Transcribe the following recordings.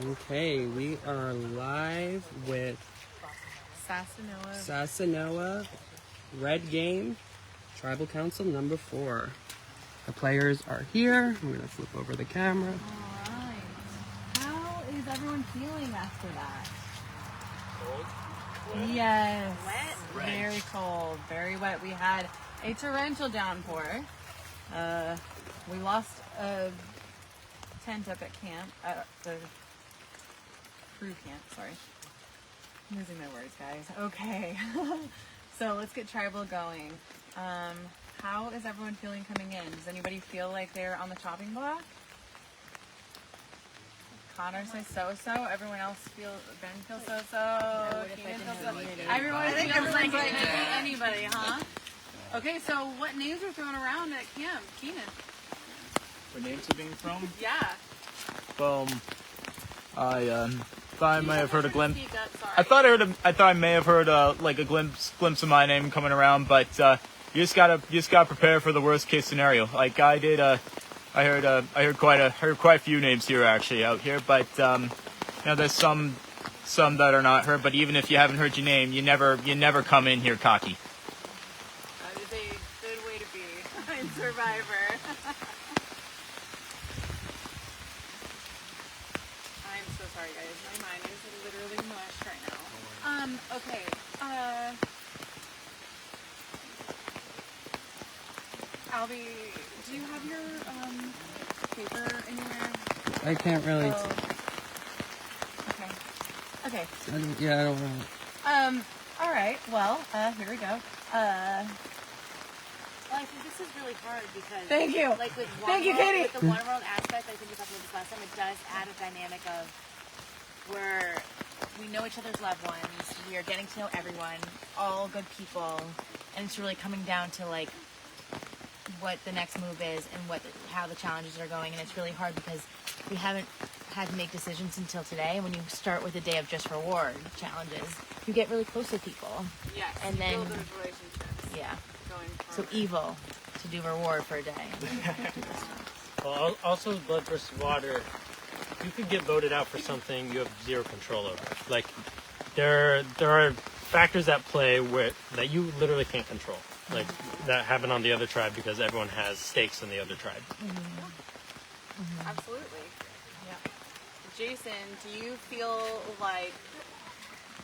Okay, we are live with Sasanoa Red Game Tribal Council number 4. The players are here. I'm gonna flip over the camera. Alright. How is everyone feeling after that? Cold? Yes. Wet? Very cold. Very wet. We had a torrential downpour. We lost a tent up at camp, the crew camp, sorry. I'm losing my words, guys. Okay. So let's get tribal going. How is everyone feeling coming in? Does anybody feel like they're on the chopping block? Connor says so-so. Everyone else Ben feels so-so. Keenan feels so-so. Everyone feels like it could be anybody, huh? Okay, so what names are thrown around at camp? Keenan? What names are being thrown? Yeah. I thought I may have heard a glimpse. Speak up, sorry. I thought I may have heard like a glimpse of my name coming around, but you just gotta prepare for the worst case scenario. Like I did. I heard quite a few names here actually out here, but there's some that are not heard. But even if you haven't heard your name, you never come in here cocky. That is a good way to be in Survivor. I'm so sorry, guys. My mind is literally mush right now. Okay. Albie, do you have your paper anywhere? I can't really. Okay. Okay. Yeah, I don't know. All right. Well, here we go. Well, I think this is really hard because Thank you. Like with Thank you, Katie. With the one world aspect, I think we talked about this last time. It does add a dynamic of where we know each other's loved ones. We are getting to know everyone, all good people, and it's really coming down to like what the next move is and how the challenges are going. And it's really hard because we haven't had to make decisions until today. And when you start with a day of just reward challenges, you get really close to people. Yes. And you then- build those relationships. Yeah. Going So forward. evil to do reward for a day. Well, also blood versus water. You could get voted out for something you have zero control over. Like there are factors at play that you literally can't control. Like that happened on the other tribe because everyone has stakes in the other tribe. Absolutely. Yeah. Jason, do you feel like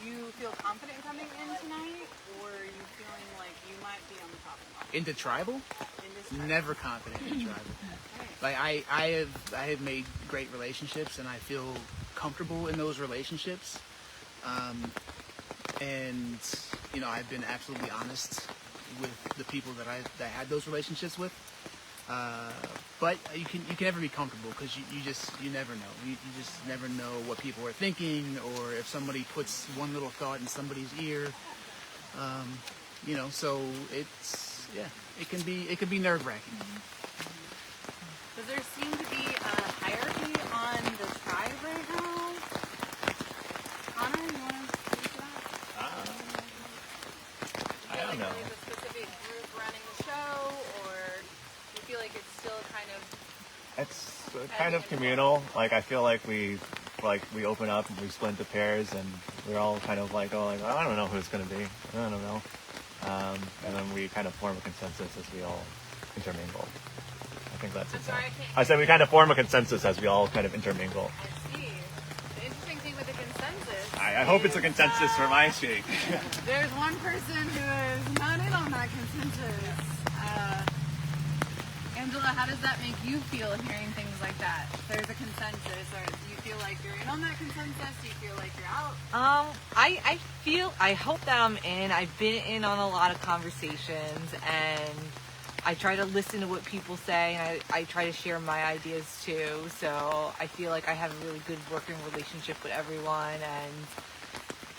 you feel confident coming in tonight, or are you feeling like you might be on the chopping block Into tribal? in this tribe? Never confident in tribal. Like I have made great relationships and I feel comfortable in those relationships. And I've been absolutely honest with the people that I had those relationships with. But you can never be comfortable because you never know. You just never know what people are thinking, or if somebody puts one little thought in somebody's ear. So it can be nerve-wracking. Does there seem to be a hierarchy on the tribe right now? Connor, you want to speak to that? I don't know. There's a specific group running the show, or do you feel like it's still kind of... It's kind of communal. Like I feel like we open up and we split into pairs, and we're all kind of like, I don't know who it's gonna be. I don't know. And then we kind of form a consensus as we all intermingle. I think that's it. I said we kind of form a consensus as we all kind of intermingle. I see. The interesting thing with the consensus... I hope it's a consensus for my sake. There's one person who is not in on that consensus. Angela, how does that make you feel hearing things like that? There's a consensus, or do you feel like you're in on that consensus? Do you feel like you're out? I hope that I'm in. I've been in on a lot of conversations, and I try to listen to what people say, and I try to share my ideas too. So I feel like I have a really good working relationship with everyone, and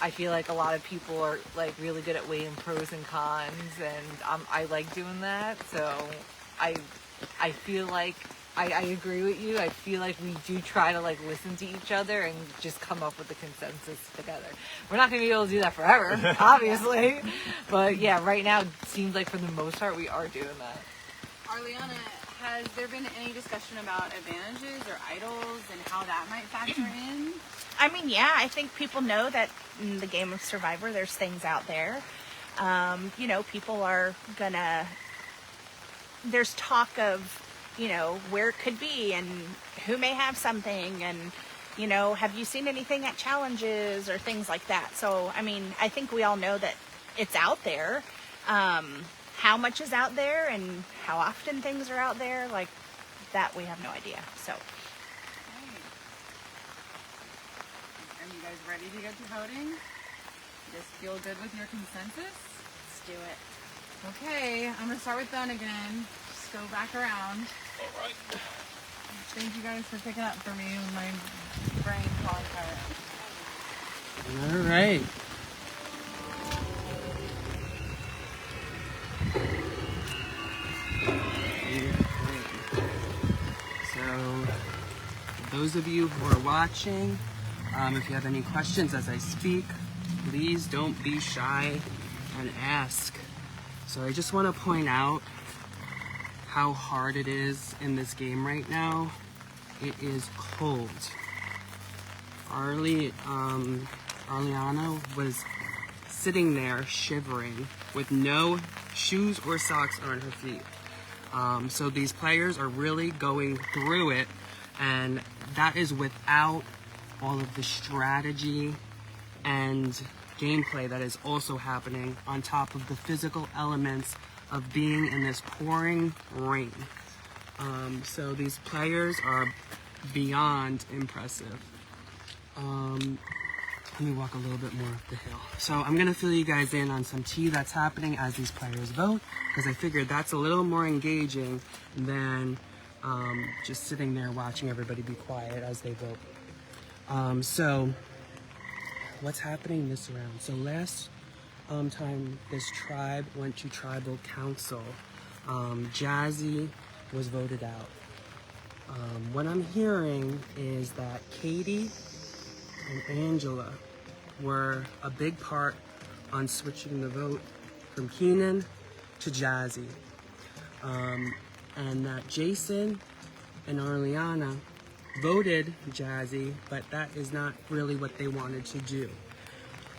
I feel like a lot of people are like really good at weighing pros and cons, and I like doing that. So I feel like I agree with you. I feel like we do try to like listen to each other and just come up with a consensus together. We're not going to be able to do that forever, obviously. But yeah, right now it seems like for the most part we are doing that. Arliana, Has there been any discussion about advantages or idols and how that might factor in? I mean, yeah, I think people know that in the game of Survivor, there's things out there. You know, people are gonna, there's talk of, you know, where it could be and who may have something and, you know, have you seen anything at challenges or things like that. So, I mean, I think we all know that it's out there. How much is out there and how often things are out there, like that we have no idea. So. Are you guys ready to get to voting? You guys feel good with your consensus? Let's do it. Okay, I'm gonna start with Ben again. Just go back around. All right. Thank you guys for picking up for me with my brain falling apart. All right. So, those of you who are watching, if you have any questions as I speak, please don't be shy and ask. So I just want to point out how hard it is in this game right now. It is cold. Arliana was sitting there shivering with no shoes or socks on her feet. So these players are really going through it, and that is without all of the strategy and gameplay that is also happening on top of the physical elements of being in this pouring rain. So these players are beyond impressive. Let me walk a little bit more up the hill. So I'm gonna fill you guys in on some tea that's happening as these players vote, because I figured that's a little more engaging than just sitting there watching everybody be quiet as they vote. So what's happening this round? So last time this tribe went to tribal council, Jazzy was voted out. What I'm hearing is that Katie and Angela were a big part on switching the vote from Keenan to Jazzy. And that Jason and Arliana voted Jazzy, but that is not really what they wanted to do.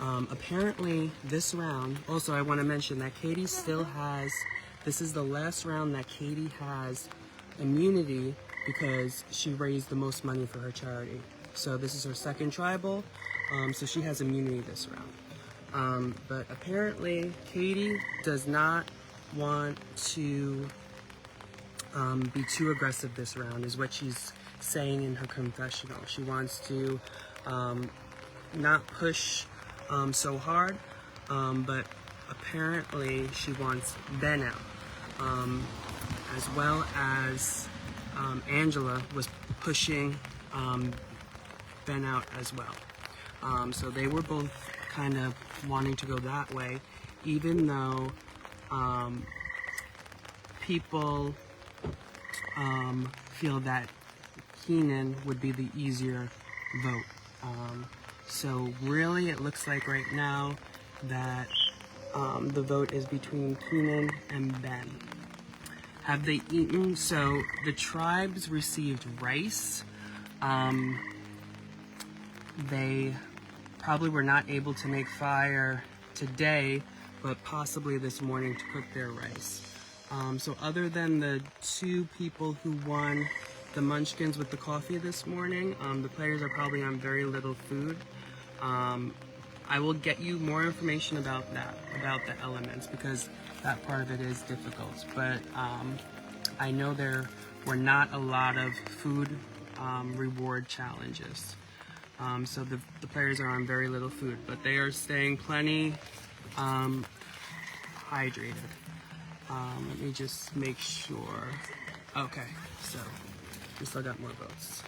Apparently this round, also I want to mention that Katie still has, this is the last round that Katie has immunity because she raised the most money for her charity. So this is her second tribal, so she has immunity this round. But apparently Katie does not want to be too aggressive this round, is what she's saying in her confessional. She wants to not push so hard, but apparently she wants Ben out, as well as Angela was pushing Ben out as well. So they were both kind of wanting to go that way, even though people feel that Keenan would be the easier vote. So really it looks like right now that the vote is between Keenan and Ben. Have they eaten? So the tribes received rice. They probably were not able to make fire today, but possibly this morning to cook their rice. So other than the two people who won the munchkins with the coffee this morning, the players are probably on very little food. I will get you more information about that, about the elements, because that part of it is difficult. But I know there were not a lot of food reward challenges. So the players are on very little food, but they are staying plenty hydrated. Let me just make sure. Okay, so we still got more votes.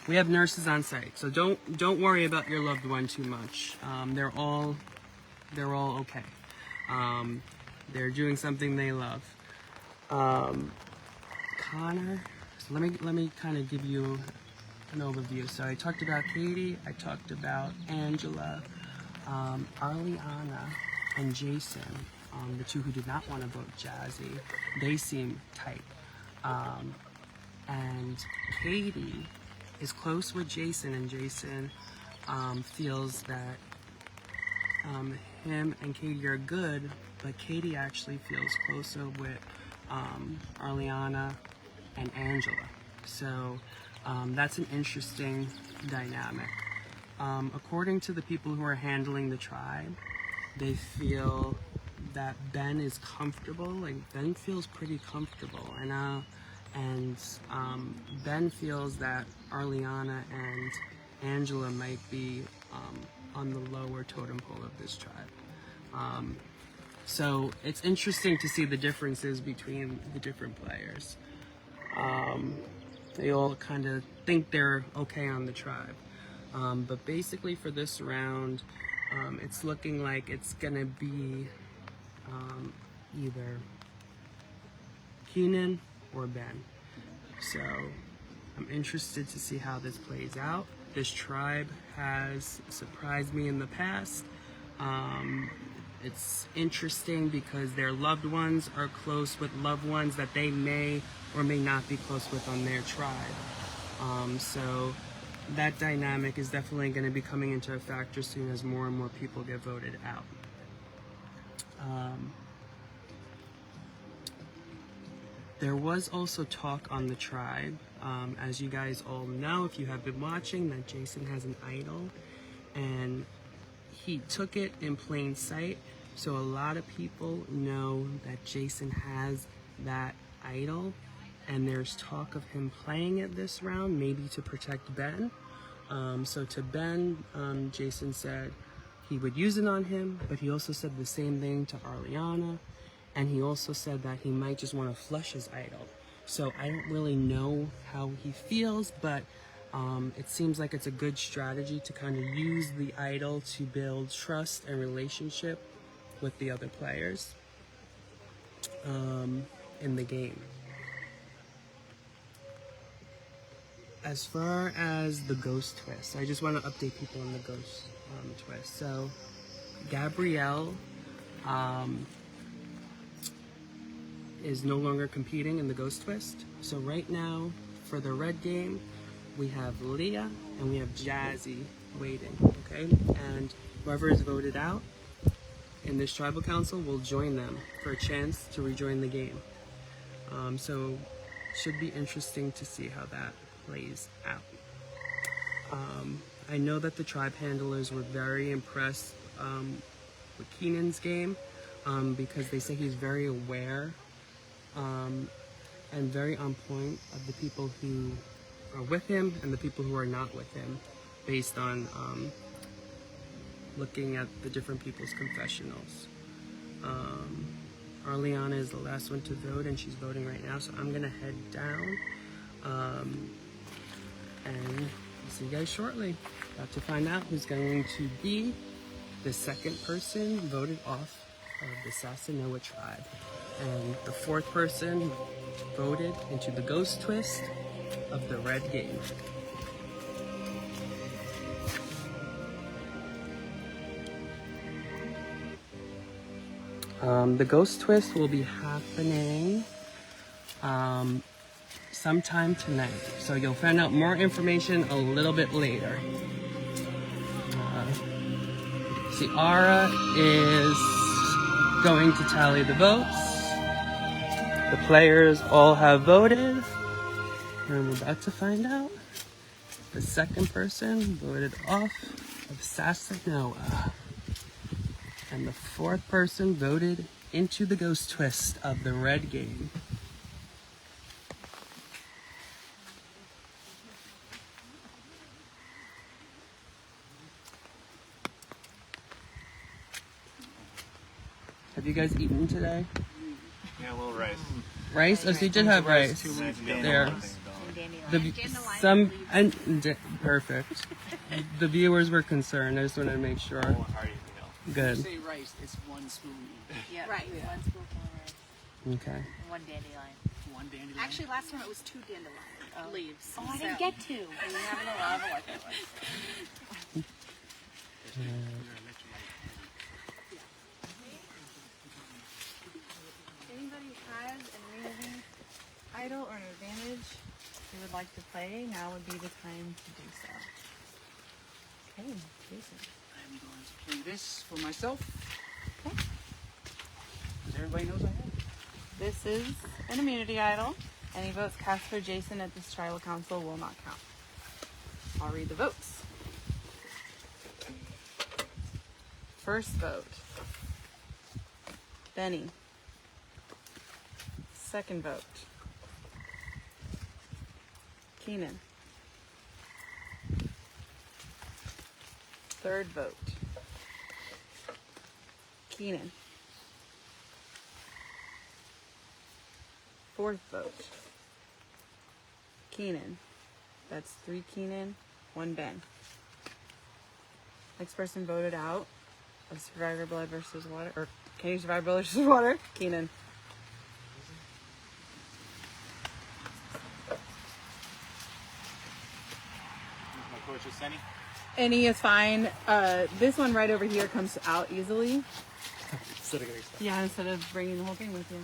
We have nurses on site, so don't worry about your loved one too much. They're all okay. They're doing something they love. Connor. So let me kind of give you an overview. So I talked about Katie. I talked about Angela, Arliana, and Jason the two who did not want to vote Jazzy, they seem tight. And Katie is close with Jason, and Jason feels that him and Katie are good, but Katie actually feels closer with Arliana and Angela. So that's an interesting dynamic. According to the people who are handling the tribe, they feel that Ben is comfortable. Like, Ben feels pretty comfortable, and Ben feels that Arliana and Angela might be on the lower totem pole of this tribe. So it's interesting to see the differences between the different players. They all kind of think they're okay on the tribe. But basically for this round, it's looking like it's gonna be either Keenan or Ben. So I'm interested to see how this plays out. This tribe has surprised me in the past. It's interesting because their loved ones are close with loved ones that they may or may not be close with on their tribe. So that dynamic is definitely going to be coming into a factor soon as more and more people get voted out. There was also talk on the tribe, as you guys all know, if you have been watching, that Jason has an idol, and he took it in plain sight. So a lot of people know that Jason has that idol, and there's talk of him playing it this round, maybe to protect Ben. So to Ben, Jason said he would use it on him, but he also said the same thing to Arliana, and he also said that he might just want to flush his idol. So I don't really know how he feels, but it seems like it's a good strategy to kind of use the idol to build trust and relationship with the other players in the game. As far as the ghost twist, I just want to update people on the ghost twist. So Gabrielle is no longer competing in the ghost twist. So right now, for the red game, we have Leah and we have Jazzy waiting, okay? And whoever is voted out in this tribal council will join them for a chance to rejoin the game. So should be interesting to see how that plays out. I know that the tribe handlers were very impressed with Keenan's game because they say he's very aware and very on point of the people who are with him and the people who are not with him, based on looking at the different people's confessionals. Arliana is the last one to vote, and she's voting right now, so I'm gonna head down and I'll see you guys shortly. About to find out who's going to be the second person voted off of the Sasanoa tribe. And the fourth person voted into the ghost twist of the red game. The ghost twist will be happening sometime tonight. So you'll find out more information a little bit later. Ciara is going to tally the votes. The players all have voted, and we're about to find out. The second person voted off of Sasanoa, and the fourth person voted into the ghost twist of the red game. Have you guys eaten today? Yeah, a little rice. Rice? Oh, so you did have rice. There. Perfect. The viewers were concerned. I just wanted to make sure. Good. Say rice, it's one spoon. Yeah, right. Yeah. One spoonful of rice. Okay. And one dandelion. One dandelion. Actually, last time it was 2 dandelion leaves. Oh, I didn't get to. Are you having a lot of electrolytes? idol or an advantage they would like to play, now would be the time to do so. Okay, Jason. I'm going to play this for myself. Okay. Because everybody knows I have. This is an immunity idol. Any votes cast for Jason at this tribal council will not count. I'll read the votes. First vote, Benny. Second vote, Keenan. Third vote, Keenan. Fourth vote, Keenan. That's 3 Keenan, 1 Ben. Next person voted out of Survivor Blood versus Water, or can you survive Blood versus Water? Keenan. My coach is Senny. Any is fine. This one right over here comes out easily. Yeah, instead of bringing the whole thing with you.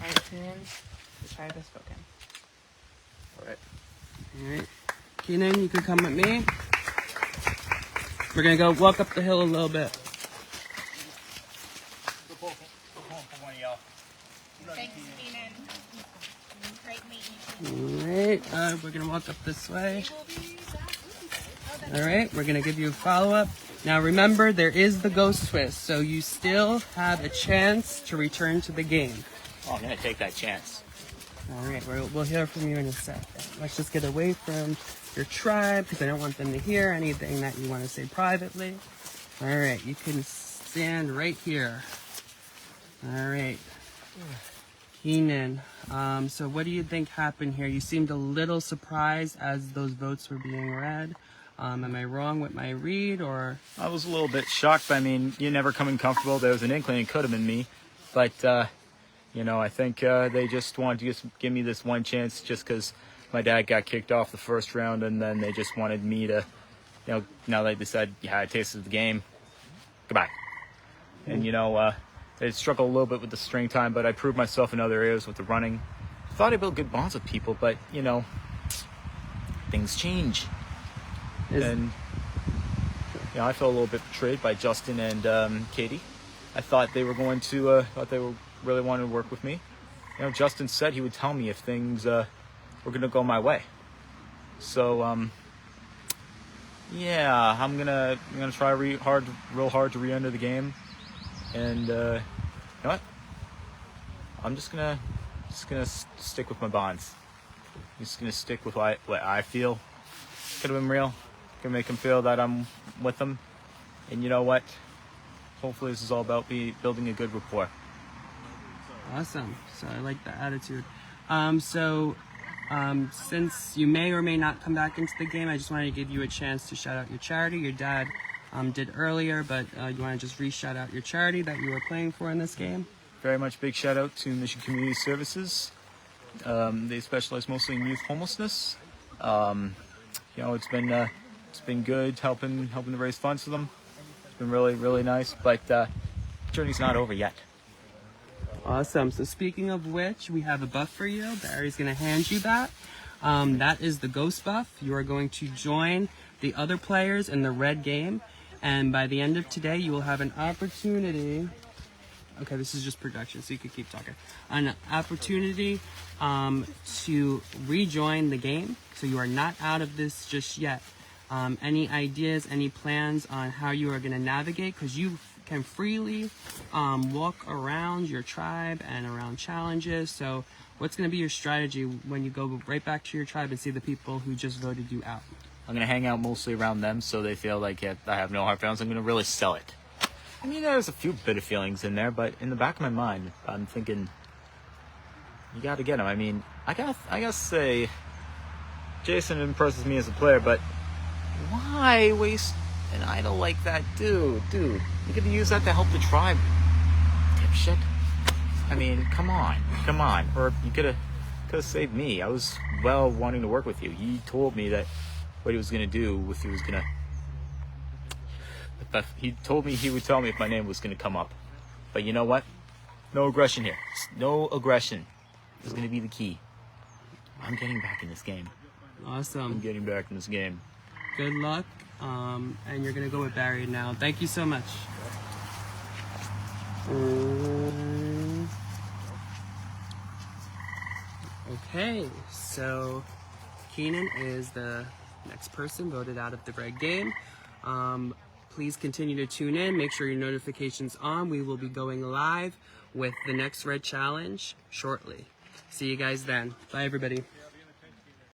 Alright, Keenan, the tribe has spoken. Alright. Keenan, you can come with me. We're gonna go walk up the hill a little bit. Thanks, Keenan. Great meeting you. Alright, we're gonna walk up this way. Alright, we're gonna give you a follow-up. Now remember, there is the ghost twist, so you still have a chance to return to the game. Oh, I'm gonna take that chance. Alright, we'll hear from you in a second. Let's just get away from your tribe, because I don't want them to hear anything that you want to say privately. Alright, you can stand right here. Alright. Keenan, so what do you think happened here? You seemed a little surprised as those votes were being read. Am I wrong with my read, or? I was a little bit shocked. I mean, you never come in comfortable. There was an inkling it could have been me, but you know, I think they just wanted to just give me this one chance, just because my dad got kicked off the first round, and then they just wanted me to, you know, now that they said you had a taste of the game, goodbye. And you know, I struggled a little bit with the string time, but I proved myself in other areas with the running. Thought I built good bonds with people, but you know, things change. And you know, I felt a little bit betrayed by Justin and Katie. I thought they were going to, really wanted to work with me. You know, Justin said he would tell me if things were going to go my way. So, yeah, I'm gonna try real hard to re-enter the game. And you know what? I'm just gonna stick with my bonds. I'm just gonna stick with what I feel could have been real. Gonna make them feel that I'm with them. And you know what? Hopefully this is all about building a good rapport. Awesome. So I like the attitude. Since you may or may not come back into the game, I just wanted to give you a chance to shout out your charity. Your dad did earlier, but you want to just re-shout out your charity that you were playing for in this game? Very much big shout out to Mission Community Services. They specialize mostly in youth homelessness. You know, it's been good helping to raise funds for them. It's been really, really nice, but the journey's not over yet. Awesome. So speaking of which, we have a buff for you. Barry's going to hand you that. That is the ghost buff. You are going to join the other players in the red game, and by the end of today, you will have an opportunity. Okay, this is just production, so you can keep talking. An opportunity to rejoin the game, so you are not out of this just yet. Any ideas, any plans on how you are going to navigate? Because you can freely walk around your tribe and around challenges. So what's going to be your strategy when you go right back to your tribe and see the people who just voted you out? I'm going to hang out mostly around them so they feel like I have no hard feelings. I'm going to really sell it. I mean, there's a few bitter feelings in there, but in the back of my mind, I'm thinking, you got to get them. I mean, I gotta say, Jason impresses me as a player, but why waste an idol like that? Dude, you could use that to help the tribe. Dipshit. I mean, come on. Or you could have saved me. I was wanting to work with you. He told me that what he was gonna do if he was gonna. He told me he would tell me if my name was gonna come up. But you know what? No aggression here. No aggression is going to be the key. I'm getting back in this game. I'm Awesome. getting back in this game. Good luck. And you're gonna go with Barry now. Thank you so much. Okay, so Keenan is the next person voted out of the red game. Please continue to tune in. Make sure your notifications on. We will be going live with the next red challenge shortly. See you guys then. Bye, everybody.